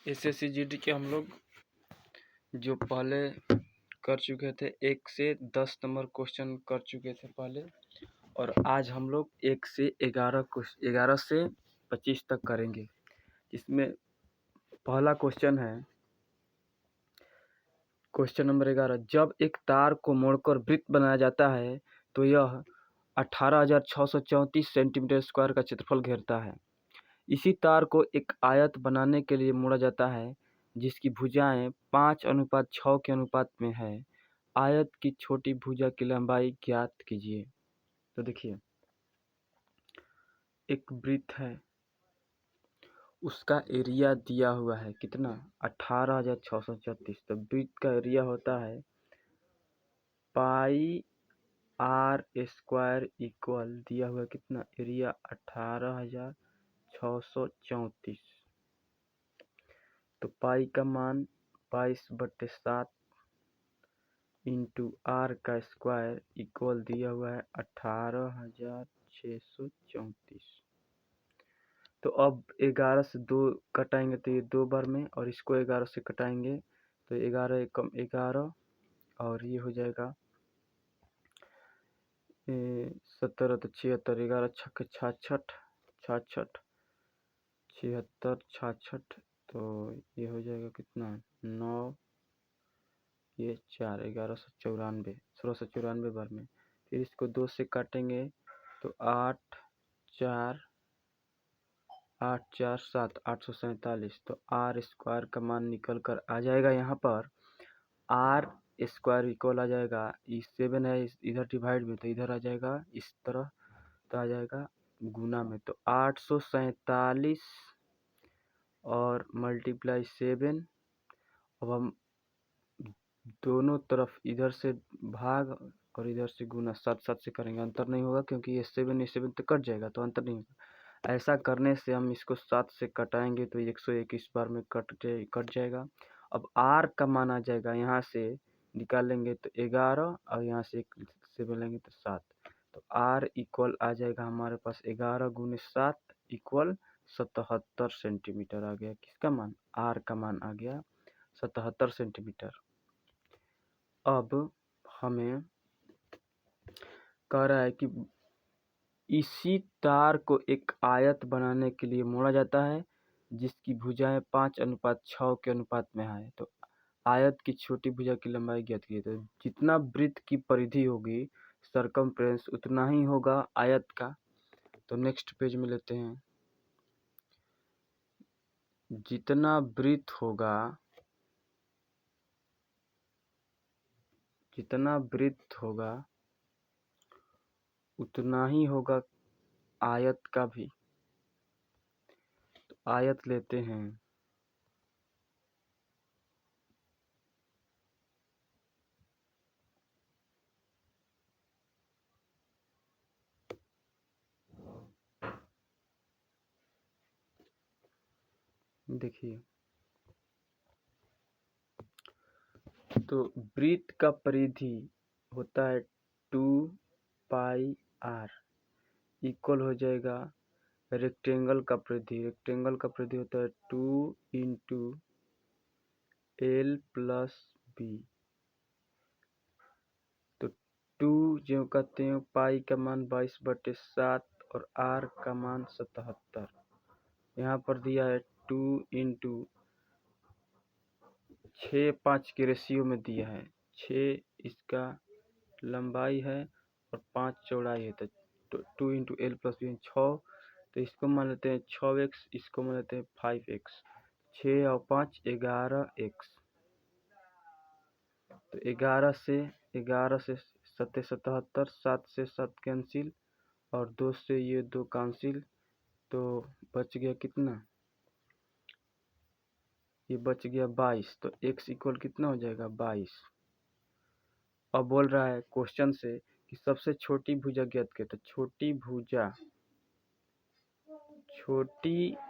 SSC GD के हम लोग जो पहले कर चुके थे 1 से 10 नंबर क्वेश्चन कर चुके थे पहले, और आज हम लोग 1 से 11 से 25 तक करेंगे। इसमें पहला क्वेश्चन है क्वेश्चन नंबर 11। जब एक तार को मोड़कर वृत्त बनाया जाता है तो यह 18,634 सेंटीमीटर स्क्वायर का क्षेत्रफल घेरता है। इसी तार को एक आयत बनाने के लिए मोड़ा जाता है जिसकी भुजाएं 5:6 के अनुपात में है। आयत की छोटी भुजा की लंबाई ज्ञात कीजिए। तो देखिए, एक वृत्त है, उसका एरिया दिया हुआ है कितना, 18,634। तो वृत्त का एरिया होता है पाई आर स्क्वायर इक्वल दिया हुआ कितना, एरिया 18,634। तो पाई का मान 22/7 इंटू आर का स्क्वायर इक्वल दिया हुआ है 18,634। तो अब 11 से 2 कटाएंगे तो ये 2 बार में, और इसको 11 से कटाएंगे तो 11 एकम 11, और ये हो जाएगा 17 तो 76, 11 छक्के 66, 66 76 66, तो ये हो जाएगा कितना 9, ये 4, 1194, 1694 बार में। फिर इसको 2 से काटेंगे तो 8 4 8 4 7 847। तो आर स्क्वायर का मान निकल कर आ जाएगा। यहाँ पर आर स्क्वायर इक्वल आ जाएगा, इस 7 है इधर डिवाइड में, तो इधर आ जाएगा इस तरह, तो आ जाएगा गुना में। तो 847 और मल्टीप्लाई 7। अब हम दोनों तरफ इधर से भाग और इधर से गुना 7 से करेंगे, अंतर नहीं होगा क्योंकि ये 7 तो कट जाएगा, तो अंतर नहीं होगा। ऐसा करने से हम इसको 7 से कटाएंगे तो 121 बार में कट जाएगा। अब आर का मान आ जाएगा, यहाँ से निकालेंगे तो 11, और यहाँ से 7 लेंगे तो 7। तो आर इक्वल आ जाएगा हमारे पास 11 गुने 7 इक्वल 77 सेंटीमीटर आ गया। किसका मान, आर का मान आ गया 77 सेंटीमीटर। अब हमें कह रहा है कि इसी तार को एक आयत बनाने के लिए मोड़ा जाता है जिसकी भुजाएं 5:6 के अनुपात में है। तो आयत की छोटी भुजा की लंबाई ज्ञात कीजिए। तो जितना वृत्त की परिधि होगी सरकमफ्रेंस उतना ही होगा आयत का। तो नेक्स्ट पेज में लेते हैं। जितना वृत्त होगा उतना ही होगा आयत का भी। तो आयत लेते हैं। देखिए, तो वृत्त का परिधि होता है 2 पाई आर इक्वल हो जाएगा रेक्टेंगल का परिधि होता है 2 इंटू एल प्लस बी। तो 2 जो कहते हैं पाई का मान 22/7 और आर का मान 77। यहाँ पर दिया है 2 इंटू 6 5 के रेशियो में दिया है। 6 इसका लंबाई है और 5 चौड़ाई है। तो 2 इंटू एल प्लस बी 6, तो इसको मान लेते हैं 6x, इसको मान लेते हैं 5x। 6 और 5 11x। तो 11 से 77, 7 से 7 कैंसिल, और 2 से ये 2 कैंसिल, तो बच गया कितना, ये बच गया 22। तो x इक्वल कितना हो जाएगा 22। अब बोल रहा है क्वेश्चन से कि सबसे छोटी भुजा ज्ञात करें। तो छोटी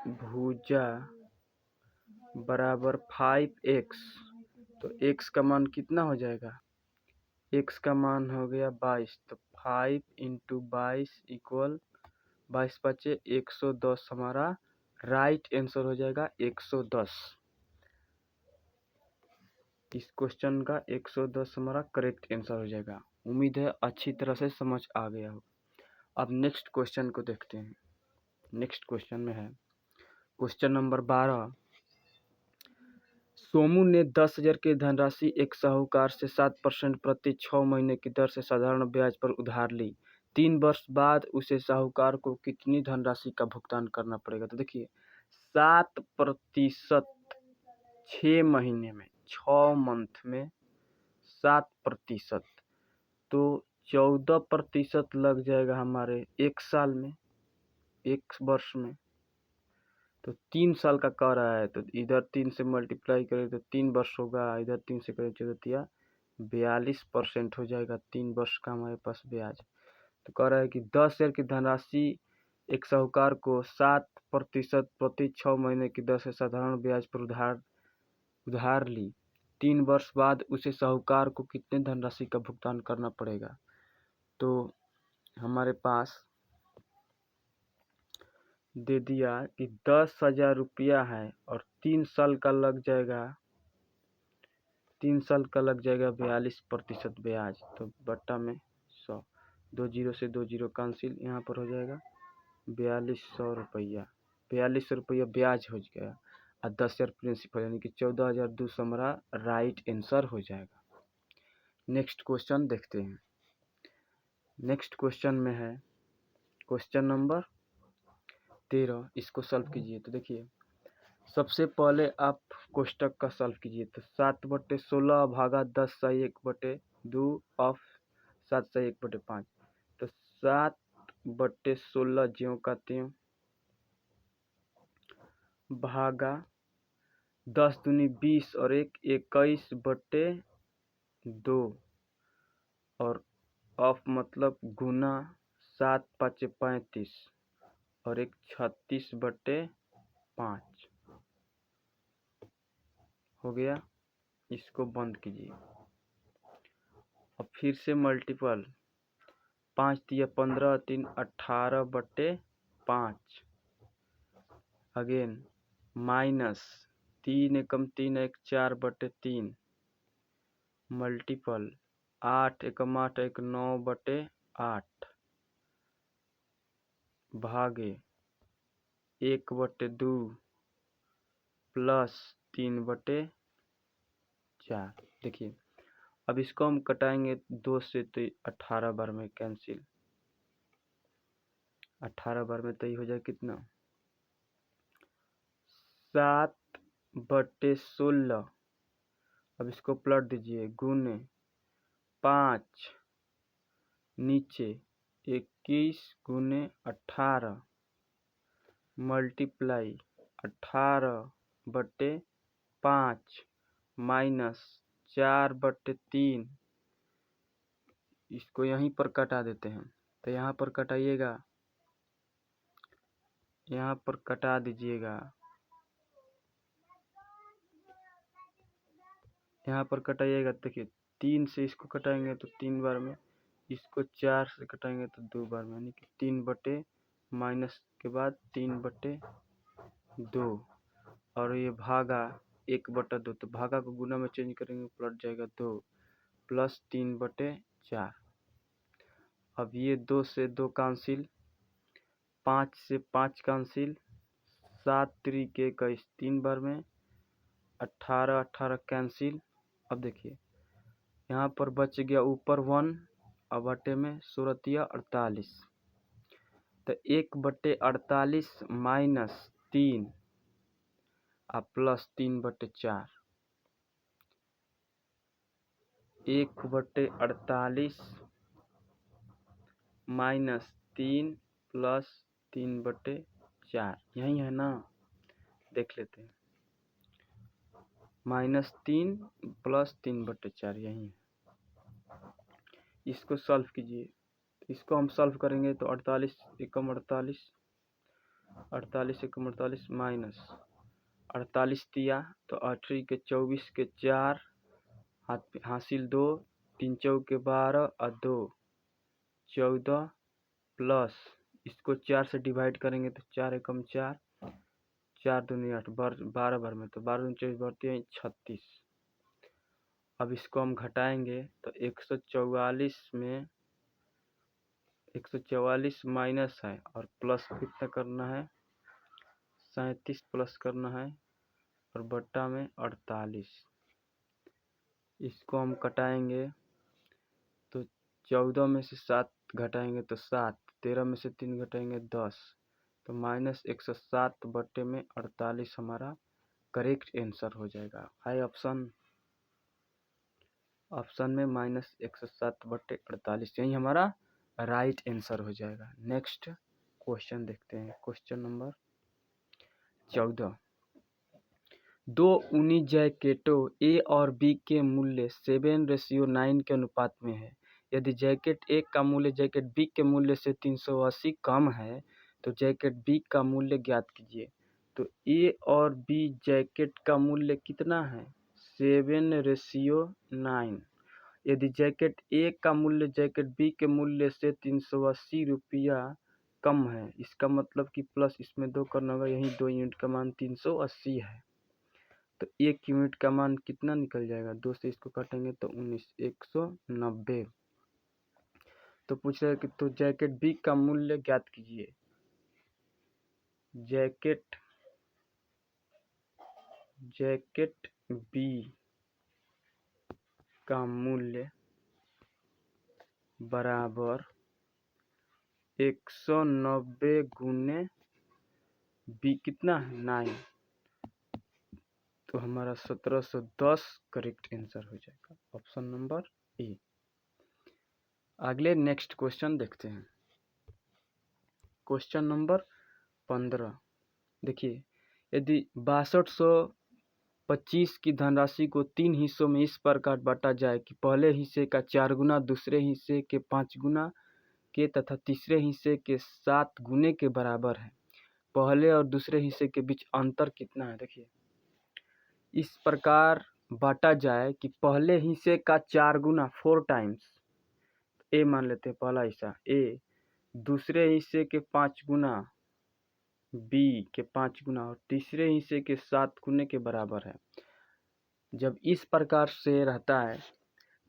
भुजा बराबर 5x। तो x का मान कितना हो जाएगा, x का मान हो गया 22। तो 5 इंटू 22 इक्वल 22 × 5 = 110। हमारा राइट आंसर हो जाएगा 110। इस क्वेश्चन का 110 हमारा करेक्ट आंसर हो जाएगा। उम्मीद है अच्छी तरह से समझ आ गया हो। अब नेक्स्ट क्वेश्चन को देखते हैं। नेक्स्ट क्वेश्चन में है क्वेश्चन नंबर 12। सोमू ने 10,000 की धनराशि एक साहूकार से 7% प्रति 6 महीने की दर से साधारण ब्याज पर उधार ली। 3 वर्ष बाद उसे साहूकार को कितनी धनराशि का भुगतान करना पड़ेगा? तो देखिए 7% 6 महीने में, 6 मंथ में 7%, तो 14% लग जाएगा हमारे 1 साल में, 1 वर्ष में। तो 3 साल का कह रहा है, तो इधर 3 से मल्टीप्लाई करें तो 3 वर्ष होगा, इधर 3 से करें 14 42% हो जाएगा 3 वर्ष का हमारे पास ब्याज। तो कह रहा है कि 10,000 की धनराशि एक साहूकार को 7% प्रति 6 महीने की दर से साधारण ब्याज पर उधार ली। 3 वर्ष बाद उसे साहूकार को कितने धनराशि का भुगतान करना पड़ेगा? तो हमारे पास दे दिया कि 10,000 रुपया है और 3 साल का लग जाएगा, 3 साल का लग जाएगा 42% ब्याज। तो बट्टा में 100, 2 जीरो से 2 जीरो कैंसिल, यहाँ पर हो जाएगा 4200 रुपया। 4200 रुपया ब्याज हो गया और 10,000 प्रिंसिपल, यानी कि 14,200 हमारा राइट आंसर हो जाएगा। नेक्स्ट क्वेश्चन देखते हैं। नेक्स्ट क्वेश्चन में है क्वेश्चन नंबर 13। इसको सॉल्व कीजिए। तो देखिए सबसे पहले आप कोष्टक का सॉल्व कीजिए। तो 7/16 भागा 10/1/2 ऑफ 7/1/5। तो 7/16 ज्यों का त्यों भागा 10 दूनी 20 और 1 21/2 और ऑफ मतलब गुना 7×5 35 और 1 36/5 हो गया। इसको बंद कीजिए। अब फिर से मल्टीपल 5 दिया 15, 3 18/5 अगेन माइनस 3 एकम 3 1 4/3 मल्टीपल 8 एकम 8 1 9/8 भागे 1/2 प्लस 3/4। देखिए अब इसको हम कटाएंगे 2 से तो 18 बार में कैंसिल, 18 बार में तो ये हो जाए कितना 7/16। अब इसको पलट दीजिए गुने 5 नीचे 21 गुने 18 मल्टीप्लाई 18/5 माइनस 4/3। इसको यहीं पर कटा देते हैं। तो यहाँ पर कटाइएगा, यहाँ पर कटा दीजिएगा, यहाँ पर कटाइएगा। देखिए 3 से इसको कटाएंगे तो 3 बार में, इसको 4 से कटाएंगे तो 2 बार में, यानी कि 3 माइनस के बाद 3/2 और ये भागा 1/2। तो भागा को गुना में चेंज करेंगे, पलट जाएगा 2 प्लस 3/4। अब ये 2 से 2 कैंसिल, 5 से 5 कैंसिल, 7 3 21 3 बार में, 18 18 कैंसिल। अब देखिए यहाँ पर बच गया ऊपर 1 और बटे में 16 48। तो 1/48 माइनस 3 और प्लस 3/4। 1/48 माइनस 3 प्लस 3/4 यही है ना, देख लेते हैं। -3 प्लस 3/4 यही है। इसको सॉल्व कीजिए। इसको हम सॉल्व करेंगे तो 48 एकम 48, 48 एकम 48 माइनस 48 दिया तो 8 के 24 के 4 हासिल 2, 3 चौके 12 और 2 14 प्लस इसको 4 से डिवाइड करेंगे तो 4 एकम 4, 4 दूनी 8 12 बार में, तो 12 दूनी 24 बढ़ती है 36। अब इसको हम घटाएंगे तो 144 में 144 माइनस है और प्लस कितना करना है, 37 प्लस करना है और बट्टा में 48। इसको हम कटाएंगे तो 14 में से 7 घटाएंगे तो 7, 13 में से 3 घटाएंगे 10, तो माइनस 107 बट्टे में 48 हमारा करेक्ट आंसर हो जाएगा। है ऑप्शन में माइनस 107 बट्टे 48, यही हमारा राइट आंसर हो जाएगा। नेक्स्ट क्वेश्चन देखते हैं, क्वेश्चन नंबर 14। दो ऊनी जैकेटों ए और बी के मूल्य 7:9 के अनुपात में है। यदि जैकेट ए का मूल्य जैकेट बी के मूल्य से 380 कम है तो जैकेट बी का मूल्य ज्ञात कीजिए। तो ए और बी जैकेट का मूल्य कितना है, 7:9। यदि जैकेट ए का मूल्य जैकेट बी के मूल्य से 380 रुपया कम है, इसका मतलब कि प्लस इसमें 2 करना होगा, यही 2 यूनिट का मान 380 है। तो 1 यूनिट का मान कितना निकल जाएगा, 2 से इसको काटेंगे तो 19, 190। तो पूछ रहे हैं कि तो जैकेट बी का मूल्य ज्ञात कीजिए। जैकेट बी का मूल्य बराबर 190 गुने बी कितना है 9, तो हमारा 1710 करेक्ट आंसर हो जाएगा, ऑप्शन नंबर ए। अगले नेक्स्ट क्वेश्चन देखते हैं, क्वेश्चन नंबर 15। देखिए, यदि 6225 की धनराशि को 3 हिस्सों में इस प्रकार बांटा जाए कि पहले हिस्से का 4 गुना, दूसरे हिस्से के 5 गुना के तथा तीसरे हिस्से के 7 गुने के बराबर है। पहले और दूसरे हिस्से के बीच अंतर कितना है। देखिए, इस प्रकार बांटा जाए कि पहले हिस्से का 4 गुना 4 टाइम्स, ए मान लेते हैं पहला हिस्सा ए, दूसरे हिस्से के 5 गुना बी के 5 गुना और तीसरे हिस्से के 7 गुने के बराबर है। जब इस प्रकार से रहता है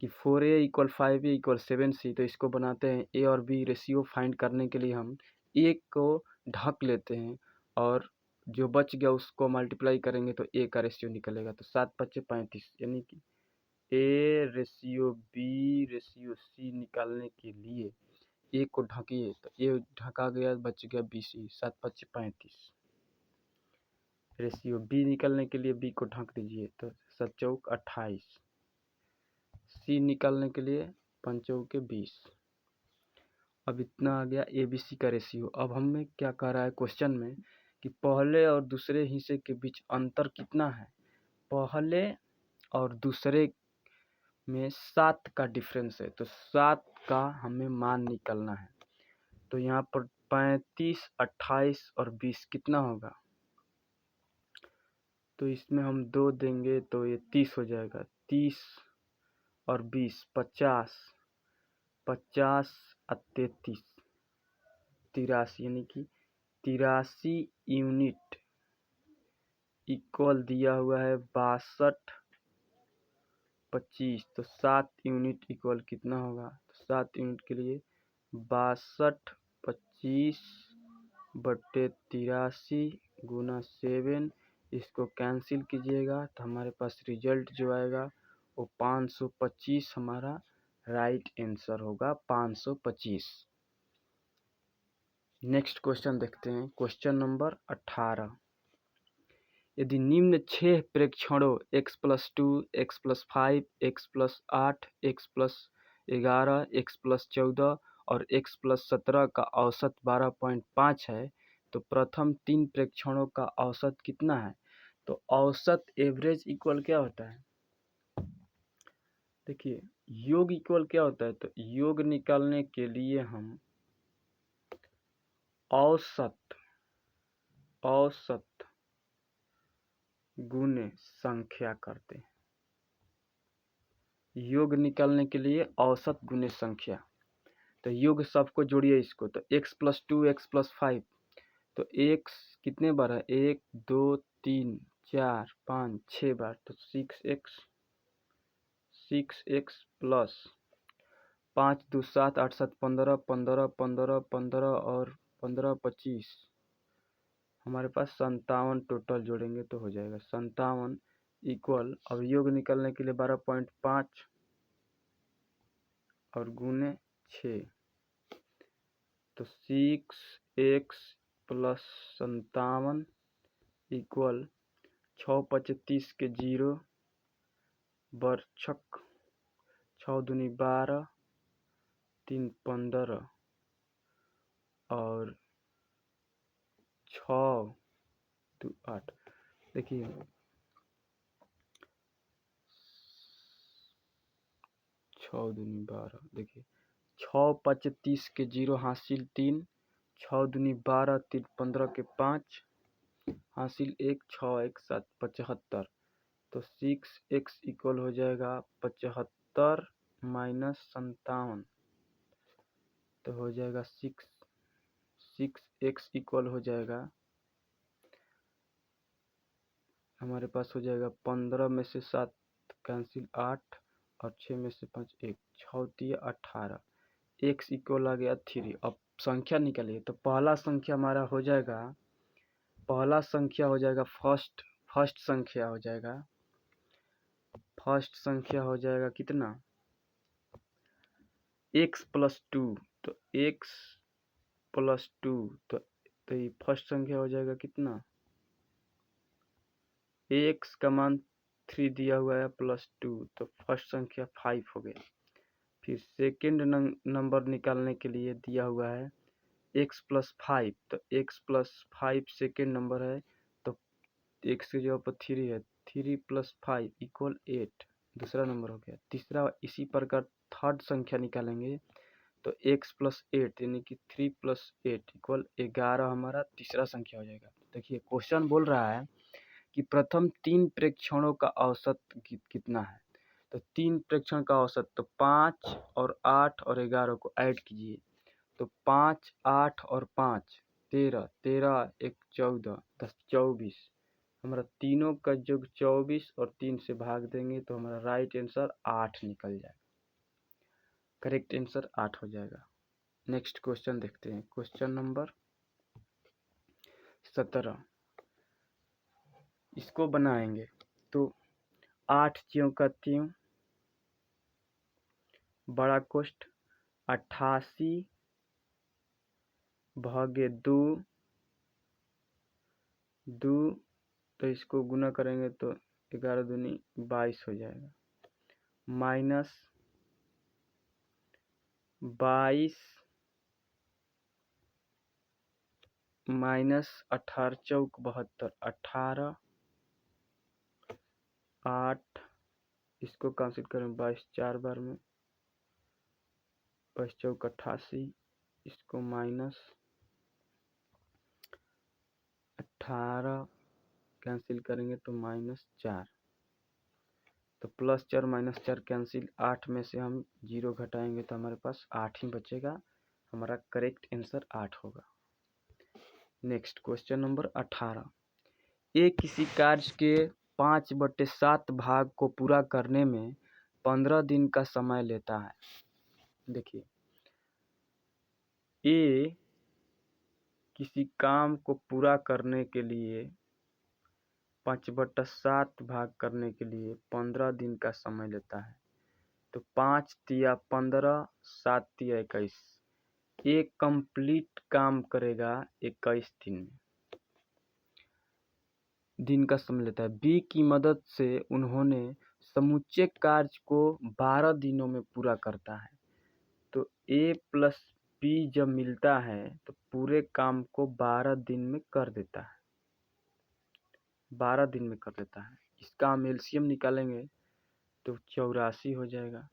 कि 4a = 5a = 7c, तो इसको बनाते हैं ए और बी रेशियो फाइंड करने के लिए हम ए को ढक लेते हैं और जो बच गया उसको मल्टीप्लाई करेंगे तो ए का रेशियो निकलेगा। तो 7×5 = 35, यानी कि A ratio B ratio C निकालने के लिए ए को ढकिए तो ए ढका गया, बच गया BC, 7×5 = 35। रेशियो बी निकालने के लिए बी को ढक दीजिए तो 7×4 = 28, सी निकालने के लिए 5×4 = 20। अब इतना आ गया ABC का रेशियो। अब हमें क्या कह रहा है क्वेश्चन में कि पहले और दूसरे हिस्से के बीच अंतर कितना है। पहले और दूसरे में 7 का डिफरेंस है, तो 7 का हमें मान निकालना है। तो यहाँ पर 35, 28 और 20 कितना होगा, तो इसमें हम 2 देंगे तो ये 30 हो जाएगा। 30 और 20 50, 50 और 33 83, यानी कि 83 यूनिट इक्वल दिया हुआ है 6225। तो 7 यूनिट इक्वल कितना होगा, तो 7 यूनिट के लिए 6225 बट्टे 83 गुना 7, इसको कैंसिल कीजिएगा तो हमारे पास रिजल्ट जो आएगा वो 525 हमारा राइट आंसर होगा, 525। नेक्स्ट क्वेश्चन देखते हैं, क्वेश्चन नंबर 18। यदि निम्न 6 प्रेक्षणों x+2, x+5, x+8, x+11, x+14 और x+17 का औसत 12.5 है तो प्रथम 3 प्रेक्षणों का औसत कितना है। तो औसत एवरेज इक्वल क्या होता है, देखिए योग इक्वल क्या होता है, तो योग निकालने के लिए हम औसत गुने संख्या करते हैं। योग निकालने के लिए औसत गुने संख्या, तो योग सबको जोड़िए इसको, तो x+2 x+5, तो x कितने बार है, 1 2 3 4 5 6 बार, तो 6x 6x प्लस 5 2 7 8 7 15 15 15 15 और 15 25, हमारे पास 57 टोटल जोड़ेंगे तो हो जाएगा 57 इक्वल, अब योग निकलने के लिए 12.5 और गुने 6, तो 6x प्लस 57 इक्वल 6 5 30 के 0 बरछक 6 दूनी 12 3 15 और 6 2 8। देखिए 6 दूनी 12, देखिए 6 5 30 के 0 हासिल 3, 6 दूनी 12 3 15 के 5 हासिल 1, 6 1 7 75, तो 6x इक्वल हो जाएगा 75 माइनस 57, तो हो जाएगा 6x इक्वल हो जाएगा, हमारे पास हो जाएगा 15 में से 7 कैंसिल 8 और 6 में से 5 1, 6 3 18, x इक्वल आ गया 3। अब संख्या निकालिए, तो पहला संख्या हमारा हो जाएगा, पहला संख्या हो जाएगा फर्स्ट संख्या हो जाएगा, फर्स्ट संख्या हो जाएगा कितना, x प्लस 2, तो x प्लस 2, तो ये फर्स्ट संख्या हो जाएगा कितना, x का मान 3 दिया हुआ है प्लस 2, तो फर्स्ट संख्या 5 हो गया। फिर सेकेंड नंबर निकालने के लिए दिया हुआ है x प्लस 5, तो x प्लस 5 सेकेंड नंबर है, तो x की जगह पर 3 है, 3 प्लस 5 इक्वल 8, दूसरा नंबर हो गया। तीसरा इसी प्रकार थर्ड संख्या निकालेंगे, तो x प्लस 8 यानी कि 3 प्लस 8 इक्वल 11 हमारा तीसरा संख्या हो जाएगा। देखिए क्वेश्चन बोल रहा है कि प्रथम 3 प्रेक्षणों का औसत कितना है, तो 3 प्रेक्षण का औसत, तो 5 और 8 और 11 को ऐड कीजिए, तो 5 8 और 5 13, 13 1 14 10 24, हमारा तीनों का योग 24 और 3 से भाग देंगे तो हमारा राइट आंसर 8 निकल जाएगा, करेक्ट आंसर 8 हो जाएगा। नेक्स्ट क्वेश्चन देखते हैं, क्वेश्चन नंबर 17, इसको बनाएंगे तो 8 ज्यों का त्यों, बड़ा कोष्ठ 88 भागे 2, तो इसको गुना करेंगे तो 11 दूनी 22 हो जाएगा, माइनस 22 माइनस 18 चौक 72, 18 8, इसको कैंसिल करें 22 4 बार में, 22 चौक 88, इसको माइनस 18 कैंसिल करेंगे तो माइनस 4, तो प्लस 4 माइनस 4 कैंसिल, 8 में से हम 0 घटाएंगे तो हमारे पास 8 ही बचेगा, हमारा करेक्ट आंसर 8 होगा। नेक्स्ट क्वेश्चन नंबर 18, एक किसी कार्य के 5/7 भाग को पूरा करने में 15 दिन का समय लेता है। देखिए ए किसी काम को पूरा करने के लिए 5/7 भाग करने के लिए 15 दिन का समय लेता है, तो 5 तिया 15 7 तिया 21, एक कंप्लीट काम करेगा 21 दिन का समय लेता है। बी की मदद से उन्होंने समूचे कार्य को 12 दिनों में पूरा करता है, तो ए प्लस बी जब मिलता है तो पूरे काम को 12 दिन में कर देता है, 12 दिन में कर देता है। इसका हम एलसीएम निकालेंगे तो 84 हो जाएगा,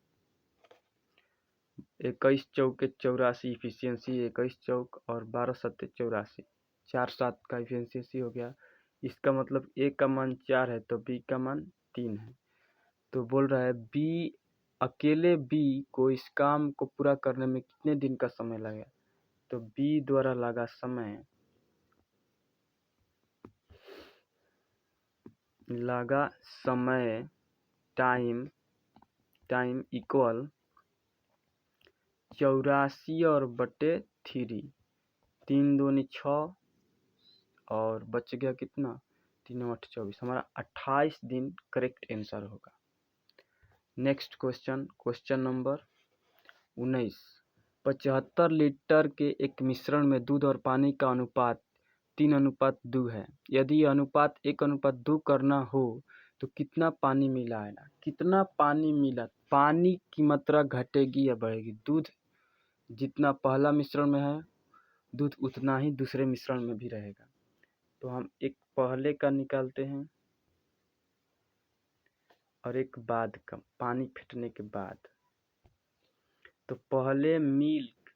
21 चौके 84 इफिशियंसी, 21 चौक और 12 सत्ते 84, 4 7 का इफिशियंसी हो गया। इसका मतलब ए का मान 4 है तो बी का मान 3 है, तो बोल रहा है बी अकेले बी को इस काम को पूरा करने में कितने दिन का समय लगेगा, तो बी द्वारा लगा समय टाइम टाइम इक्वल 84 और बटे 3, 3 दूनी 6 और बच गया कितना, 3 8 24, हमारा 28 दिन करेक्ट आंसर होगा। नेक्स्ट क्वेश्चन नंबर 19, 75 लीटर के एक मिश्रण में दूध और पानी का अनुपात 3:2 है। यदि अनुपात 1:2 करना हो तो कितना पानी मिलाएगा। कितना पानी मिला, पानी की मात्रा घटेगी या बढ़ेगी। दूध जितना पहला मिश्रण में है, दूध उतना ही दूसरे मिश्रण में भी रहेगा। तो हम एक पहले का निकालते हैं और एक बाद का, पानी फेंटने के बाद। तो पहले मिल्क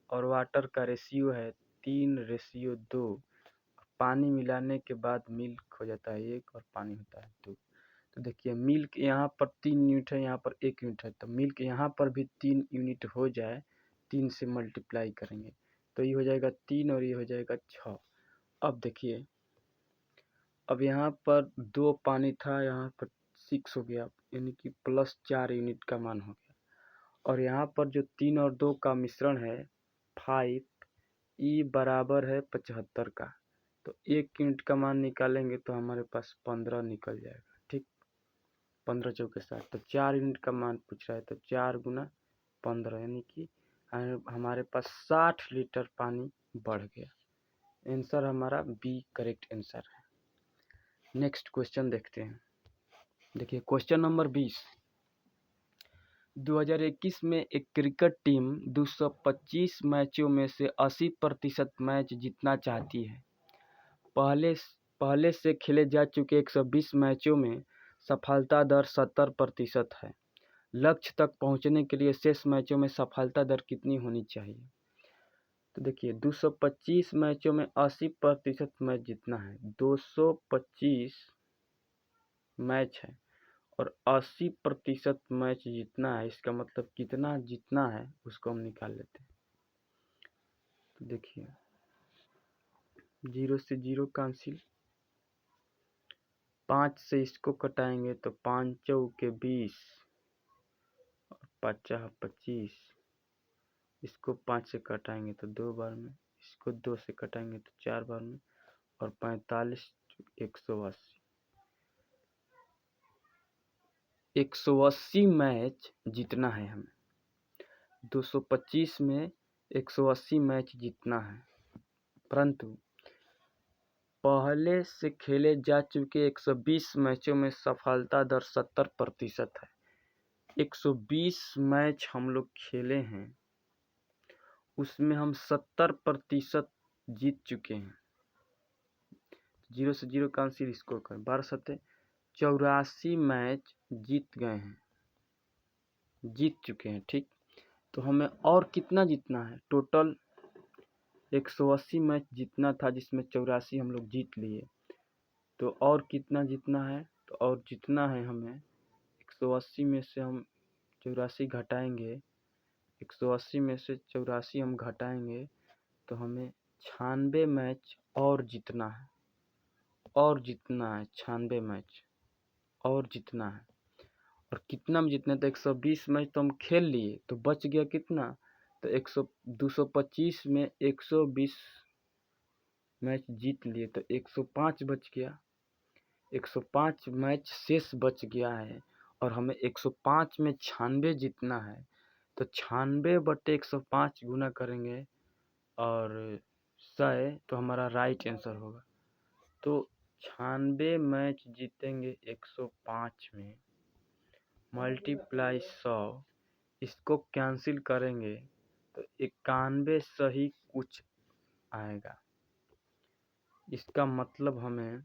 और वाटर का रेशियो है 3:2। पानी मिलाने के बाद मिल्क हो जाता है 1 और पानी होता है 2। तो देखिए मिल्क यहाँ पर 3 यूनिट है, यहाँ पर 1 यूनिट है, तो मिल्क यहाँ पर भी 3 यूनिट हो जाए, 3 से मल्टीप्लाई करेंगे तो ये हो जाएगा 3 और ये हो जाएगा 6। अब देखिए, अब यहाँ पर 2 पानी था, यहाँ पर 6 हो गया, यानी कि +4 यूनिट का मान हो गया। और यहाँ पर जो 3 और 2 का मिश्रण है 5, ई बराबर है 75 का। तो 1 यूनिट का मान निकालेंगे तो हमारे पास 15 निकल जाएगा। ठीक, 15 चौके 60, तो 4 यूनिट का मान पूछ रहा है, तो 4 गुना 15 यानी कि हमारे पास 60 लीटर पानी बढ़ गया। आंसर हमारा बी करेक्ट आंसर है। नेक्स्ट क्वेश्चन देखते हैं। देखिए क्वेश्चन नंबर 20, 2021 में एक क्रिकेट टीम 225 मैचों में से 80% मैच जीतना चाहती है। पहले से खेले जा चुके 120 मैचों में सफलता दर 70% है। लक्ष्य तक पहुंचने के लिए शेष मैचों में सफलता दर कितनी होनी चाहिए। तो देखिए 225 मैचों में 80% मैच जीतना है, 225 मैच है और 80% मैच जीतना है, इसका मतलब कितना जीतना है उसको हम निकाल लेते हैं। तो देखिए 0 से 0 कैंसिल, 5 से इसको कटाएंगे तो 5 चौके 20 और 50 25, इसको 5 से कटाएंगे तो 2 बार में, इसको 2 से कटाएंगे तो 4 बार में, और 45 180, 180 मैच जीतना है हमें। 225 में 180 मैच जीतना है, परंतु पहले से खेले जा चुके 120 मैचों में सफलता दर 70% है। 120 मैच हम लोग खेले हैं, उसमें हम 70% जीत चुके हैं। 0 से 0 कैंसिल, इसको कर 12 7 84 मैच जीत गए हैं, जीत चुके हैं। ठीक, तो हमें और कितना जीतना है, टोटल 180 मैच जीतना था जिसमें 84 हम लोग जीत लिए, तो और कितना जीतना है, तो और जीतना है हमें 180 में से हम 84 घटाएंगे, 180 में से 84 हम घटाएंगे तो हमें 96 मैच और जीतना है, और जीतना है 96 मैच और जीतना है। और कितना में जीतना है, तो 120 मैच तो हम खेल लिए, तो बच गया कितना, तो 225 में 120 मैच जीत लिए तो 105 बच गया, 105 मैच शेष बच गया है और हमें 105 में 96 जीतना है। तो 96 बटे 105 गुना करेंगे और 100, तो हमारा राइट आंसर होगा। तो 96 मैच जीतेंगे 105 में, मल्टीप्लाई 100, इसको कैंसिल करेंगे तो 91 सही कुछ आएगा। इसका मतलब हमें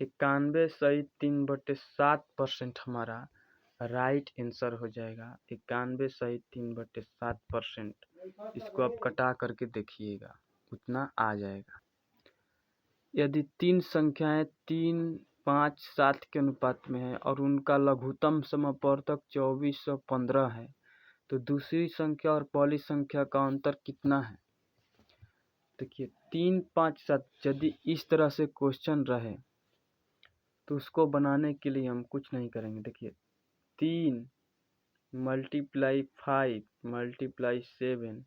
91 सही 3/7% हमारा राइट आंसर हो जाएगा। 91 सही 3/7%, इसको आप कटा करके देखिएगा, उतना आ जाएगा। यदि 3 संख्याएं 3, 5, 7 के अनुपात में है और उनका लघुत्तम समापवर्तक 24 और 15 है, तो दूसरी संख्या और पहली संख्या का अंतर कितना है। देखिए 3, 5, 7 यदि इस तरह से क्वेश्चन रहे तो उसको बनाने के लिए हम कुछ नहीं करेंगे। देखिए 3 मल्टीप्लाई 5 मल्टीप्लाई 7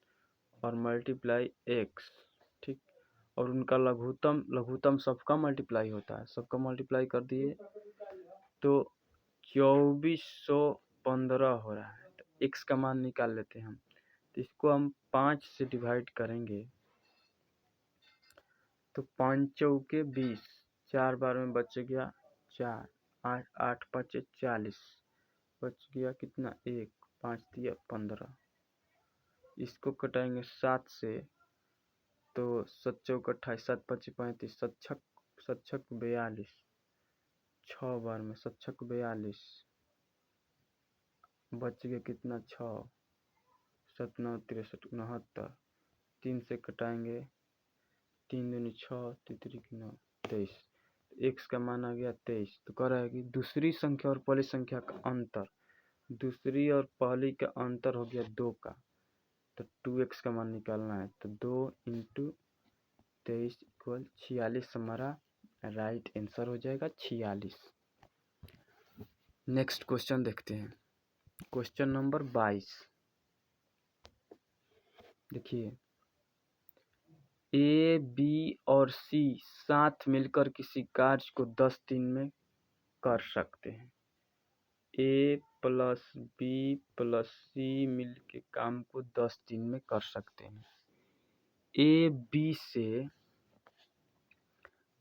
और मल्टीप्लाई x, ठीक। और उनका लघुत्तम सबका मल्टीप्लाई होता है, सबका मल्टीप्लाई कर दिए तो 2415 हो रहा है। तो x का मान निकाल लेते हैं हम। तो इसको हम 5 से डिवाइड करेंगे तो 5 चौके 20, 4 बार में बच गया 4, 8 8 5 40, बच गया कितना 1, 5 दिया 15। इसको कटाएंगे 7 से तो 7 चौक 28, 7 5 35, 7 छक 42, 6 बार में 7 छक 42, बच गया कितना 6, 7 9 63 69, 3 से कटाएंगे 3 दूनी 6, 3 9 23, x का मान आ गया 23। तो कह रहा है कि दूसरी संख्या और पहली संख्या का अंतर, दूसरी और पहली का अंतर हो गया 2 का, तो 2x का मान निकालना है। तो 2 × 23 = 46 हमारा राइट आंसर हो जाएगा 46। नेक्स्ट क्वेश्चन देखते हैं, क्वेश्चन नंबर 22। देखिए, ए बी और सी साथ मिलकर किसी कार्य को 10 दिन में कर सकते हैं। ए प्लस बी प्लस सी मिलके काम को 10 दिन में कर सकते हैं। ए बी से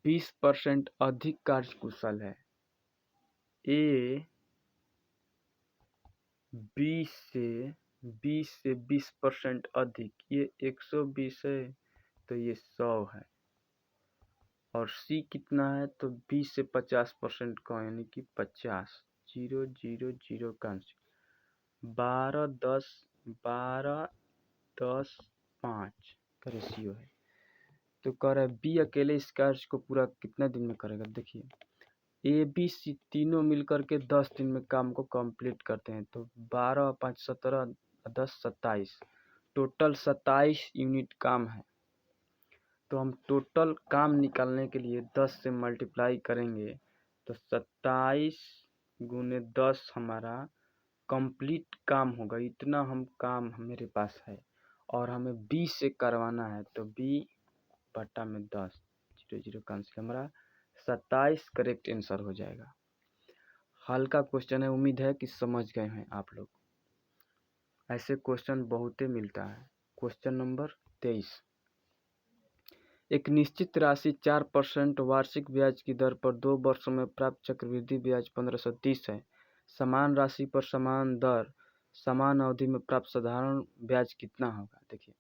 20% अधिक कार्यकुशल है। ए बी से 20% अधिक, ये 120 है तो ये 100 है। और सी कितना है तो 20 से 50% का, यानी कि 50, 0 0 0 का आंसर 12 10 12 10 5 का रेशियो है। तो कह रहा है बी अकेले इस कार्य को पूरा कितना दिन में करेगा। देखिए, ए बी सी तीनों मिलकर के 10 दिन में काम को कंप्लीट करते हैं। तो 12 5 17 10 27, टोटल 27 यूनिट काम है। तो हम टोटल काम निकालने के लिए 10 से मल्टीप्लाई करेंगे तो 27 × 10 हमारा कंप्लीट काम होगा। इतना हम काम मेरे पास है और हमें बी से करवाना है, तो बी बटा में 10, 0 0 कैंसिल, हमारा 27 करेक्ट आंसर हो जाएगा। हल्का क्वेश्चन है, उम्मीद है कि समझ गए हैं आप लोग। ऐसे क्वेश्चन बहुते मिलता है। Question number 23। एक निश्चित राशि 4% वार्षिक ब्याज की दर पर 2 वर्षों में प्राप्त चक्रवृद्धि ब्याज 1530 है। समान राशि पर समान दर समान अवधि में प्राप्त साधारण ब्याज कितना होगा। देखिए,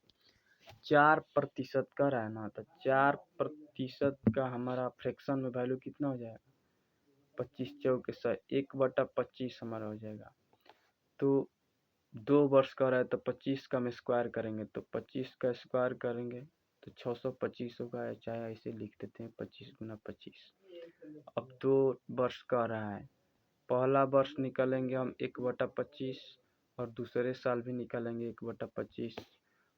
4% का रहा है ना, तो 4% का हमारा फ्रैक्शन में वैल्यू कितना हो जाएगा 25 चौके 100, 1/25 हमारा हो जाएगा। तो 2 वर्ष का रहा है तो 25 का हम स्क्वायर करेंगे, तो 25 का स्क्वायर करेंगे तो 625 होगा, चाहे ऐसे लिख देते हैं 25 × 25। अब 2 वर्ष का रहा है, पहला वर्ष निकालेंगे हम 1/25 और दूसरे साल भी निकालेंगे 1/25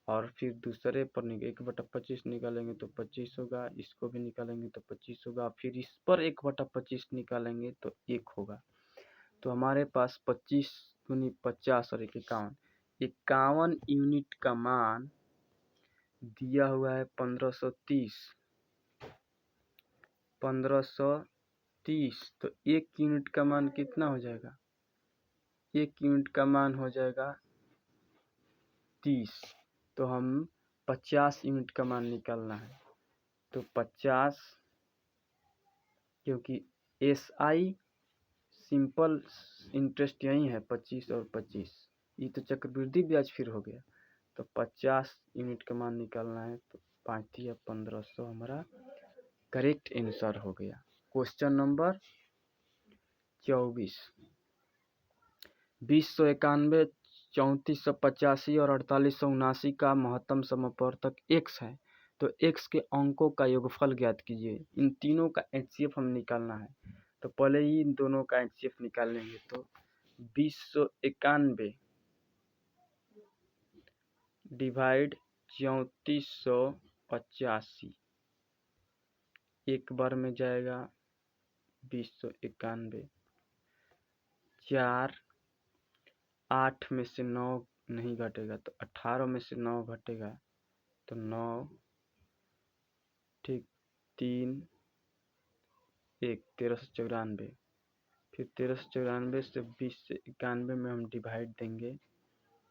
और फिर दूसरे पर 1/25 निकालेंगे तो 25 होगा, इसको भी निकालेंगे तो 25 होगा, फिर इस पर 1/25 निकालेंगे तो 1 होगा। तो हमारे पास 25 × 50 और 51 यूनिट का मान दिया हुआ है 1530। तो 1 यूनिट का मान कितना हो जाएगा, 1 यूनिट का मान हो जाएगा 30। तो हम 50 यूनिट का मान निकालना है, तो 50, क्योंकि SI सिंपल इंटरेस्ट यही है 25 और 25, ये तो चक्रवृद्धि ब्याज फिर हो गया। तो 50 यूनिट का मान निकालना है, तो 5 या 1500 हमारा करेक्ट आंसर हो गया। Question number 24। 2091, 3485 और 4879 का महत्तम समवर्तक x है। तो x के अंकों का योगफल ज्ञात कीजिए। इन तीनों का HCF हम निकालना है, तो पहले ही इन दोनों का HCF निकाल लेंगे। तो 2091 डिवाइड 3485, एक बार में जाएगा 2091, 4 8 में से 9 नहीं घटेगा तो 18 में से 9 घटेगा तो 9, ठीक, 3, 1, 1394। फिर 1394 से 20 से 91 में हम डिवाइड देंगे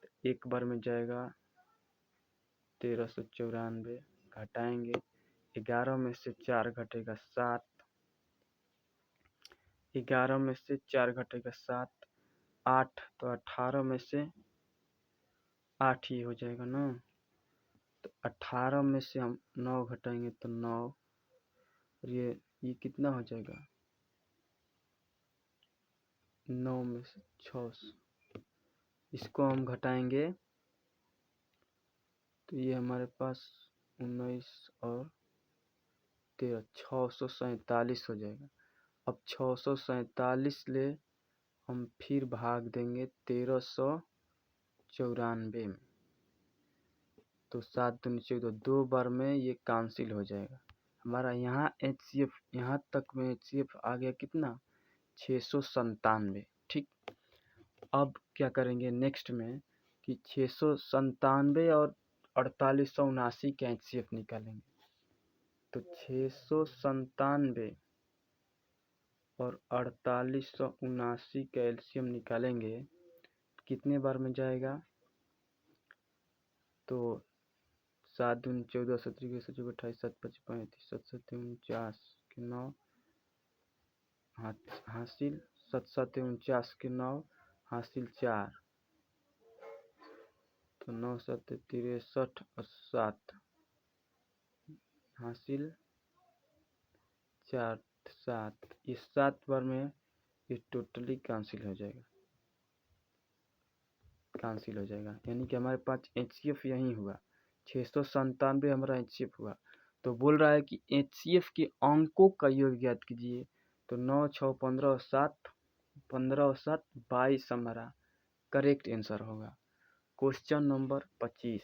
तो एक बार में जाएगा 1394, घटाएंगे 11 में से 4 घटेगा 7, 11 में से 4 घटेगा 7, 8, तो 18 में से 8 ही हो जाएगा ना। तो 18 में से हम 9 घटाएंगे तो 9, और ये कितना हो जाएगा, 9 में से 6, इसको हम घटाएंगे तो ये हमारे पास 19 और 13, 647 हो जाएगा। अब 647 ले हम फिर भाग देंगे 1394 में, तो 7 दूनी 14, 2 बार में ये कैंसिल हो जाएगा हमारा। यहाँ HCF, यहाँ तक में HCF आ गया कितना, 697। ठीक, अब क्या करेंगे नेक्स्ट में कि 697 और 4879 का HCF निकालेंगे। तो 697 और 4879 का एलसीएम निकालेंगे, कितने बार में जाएगा, तो 7 दूनी 14, 17 के 17 28, 7 25 35, 7 7 49 के 9 हासिल, 7 7 49 के 9 हासिल 4, तो 9 7 63 और 7 हासिल 4 7, इस 7 बार में ये टोटली कैंसिल हो जाएगा, कैंसिल हो जाएगा। यानी कि हमारे पास HCF यही हुआ, 697 हमारा HCF हुआ। तो बोल रहा है कि HCF के अंकों का योग ज्ञात कीजिए। तो 9 6 15 और 7, 15 और 7 22 हमारा करेक्ट आंसर होगा। क्वेश्चन नंबर 25,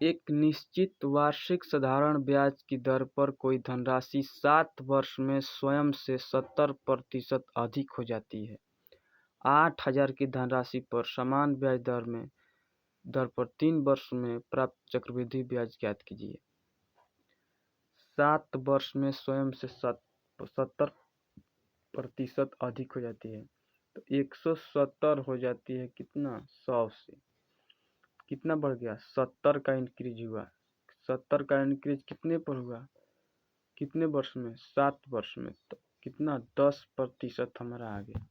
एक निश्चित वार्षिक साधारण ब्याज की दर पर कोई धनराशि 7 वर्ष में स्वयं से 70% अधिक हो जाती है। 8,000 की धनराशि पर समान ब्याज दर पर 3 वर्ष में प्राप्त चक्रवृद्धि ब्याज ज्ञात कीजिए। 7 वर्ष में स्वयं से 70% अधिक हो जाती है, तो 170 हो जाती है कितना, 100 से कितना बढ़ गया, 70 का इंक्रीज हुआ। 70 का इंक्रीज कितने पर हुआ, कितने वर्ष में, 7 वर्ष में, तो कितना, 10% हमारा आ गया,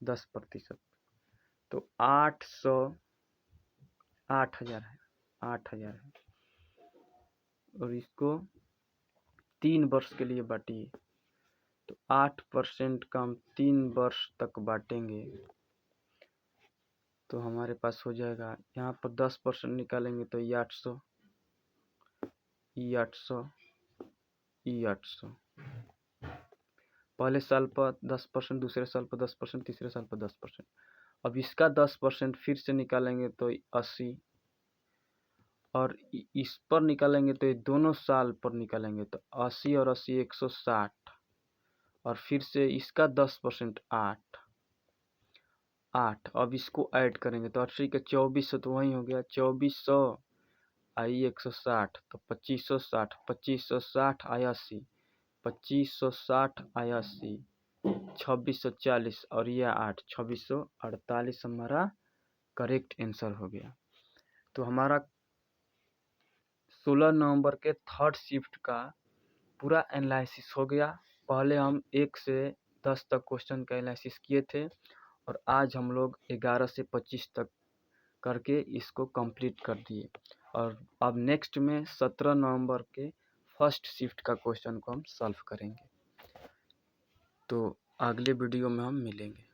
10%। तो 800, 8,000 है, 8,000 है, और इसको 3 वर्ष के लिए बांटिए। तो 8% का हम 3 वर्ष तक बांटेंगे तो हमारे पास हो जाएगा, यहाँ पर 10% निकालेंगे तो ये 800, ये 800, ये 800। पहले साल पर 10%, दूसरे साल पर 10%, तीसरे साल पर 10%। अब इसका 10% फिर से निकालेंगे तो 80, और इस पर निकालेंगे तो ये दोनों साल पर निकालेंगे तो 80 और 80 160, और फिर से इसका 10% 8। अब इसको ऐड करेंगे तो 80 का 2400 तो वही हो गया, 2400 आई 160, तो 2560, 2560 आई 80, 2560 आई 80, 2640 और यह 8, 2648 हमारा करेक्ट आंसर हो गया। तो हमारा 16 नवंबर के थर्ड शिफ्ट का पूरा एनालिसिस हो गया। पहले हम 1 से 10 तक क्वेश्चन का एनालिसिस किए थे, और आज हम लोग 11 से 25 तक करके इसको कंप्लीट कर दिए। और अब नेक्स्ट में 17 नवंबर के फर्स्ट शिफ्ट का क्वेश्चन को हम सॉल्व करेंगे। तो अगले वीडियो में हम मिलेंगे।